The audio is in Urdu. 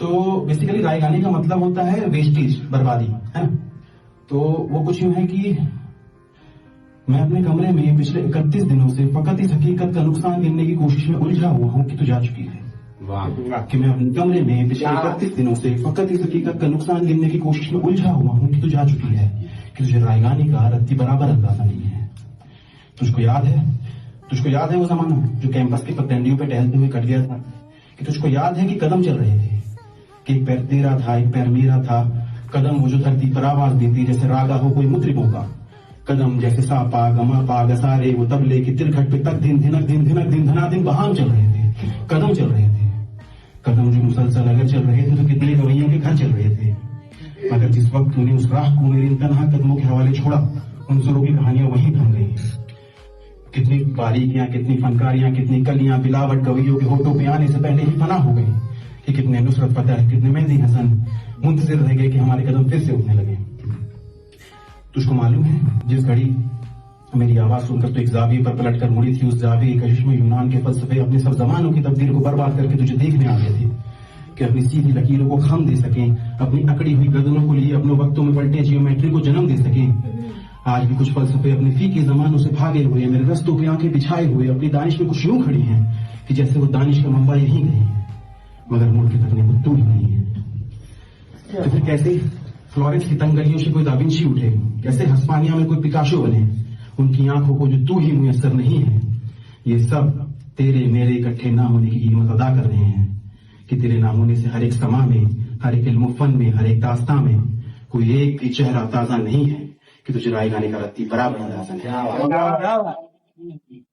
تو بیسیکلی رائے گانے کا مطلب ہوتا ہے ویسٹیج، بربادی، ہے نا؟ تو وہ کچھ یوں ہے کہ میں اپنے کمرے میں پچھلے 31 دنوں سے فقط اس حقیقت کا نقصان گننے کی کوشش میں الجھا ہوا ہوں کہ تو جا چکی ہے۔ کہ میں اپنے کمرے میں پچھلے 31 دنوں سے فقط اس حقیقت کا نقصان گننے کی کوشش میں الجھا ہوا ہوں کہ تو جا چکی ہے، کہ تجھے رائے گانے کا رتی برابر اندازہ نہیں ہے۔ تجھ کو یاد ہے وہ زمانہ جو کیمپس کے پگڈنڈیوں پہ ٹہلتے ہوئے کٹ گیا تھا؟ کہ تجھ کو یاد ہے کہ قدم چل رہے تھے، کہ ایک پیر تیرا تھا ایک پیر میرا تھا، قدم وہ جو دھرتی پر آواز دیتی جیسے راگا ہو کوئی مطربوں کا، قدم جیسے سا پا گما پا گسارے وہ تبلے کی تلکھٹ پہ تک دن دھنک دن دھنک دن دھنا دن بہام چل رہے تھے، قدم چل رہے تھے، قدم جو مسلسل اگر چل رہے تھے تو کتنے رویوں کے گھر چل رہے تھے، مگر جس وقت تو نے اس راہ کو میرے تنہا قدموں کے حوالے چھوڑا ان سروں کی کہانیاں وہیں تھم گئی۔ کتنی باریکیاں، کتنی فنکاریاں، کتنی کلیاں بلاوٹ گویوں کے ہوٹوں پہ آنے سے پہلے ہی فنا ہو گئی، کہ کتنے نصرت فتح، کتنے مہدی حسن منتظر رہ گئے کہ ہمارے قدم پھر سے اٹھنے لگے۔ تجھ کو معلوم ہے جس گھڑی میری آواز سن کر تو ایک زاویے پر پلٹ کر مڑی تھی، اس زاویے کا چشمہ یونان کے فلسفے اپنے سب زمانوں کی تبدیل کو برباد کر کے تجھے دیکھنے آ گئے تھے، کہ اپنی سیدھی لکیروں کو خم دے سکیں، اپنی اکڑی ہوئی گردنوں کو لیے اپنے وقتوں میں پلٹے جیومیٹری کو جنم دے سکیں۔ آج بھی کچھ فلسفے اپنے فیکے زمانوں سے بھاگے ہوئے میرے رستوں پہ آنکھیں بچھائے ہوئے اپنی دانش میں کچھ یوں کھڑی ہیں کہ جیسے وہ دانش کا منبع یہیں گئے ہیں، مگر مڑ کے تکنے کو تو ہی نہیں ہے۔ تو پھر کیسے فلورنس کی تنگ گلیوں سے کوئی داوینچی اٹھے، کیسے ہسپانیہ میں کوئی پکاشو بنے، ان کی آنکھوں کو جو تو ہی میسر نہیں ہے۔ یہ سب تیرے میرے اکٹھے نہ ہونے کی قیمت ادا کر رہے ہیں، کہ تیرے نہ ہونے سے ہر ایک سما میں، ہر ایک علم و فن میں، ہر ایک داستاں میں کوئی ایک بھی چہرہ تازہ نہیں ہے، کہ تجھے رائے گانے کا رتی برابر اندازہ نہیں ہے۔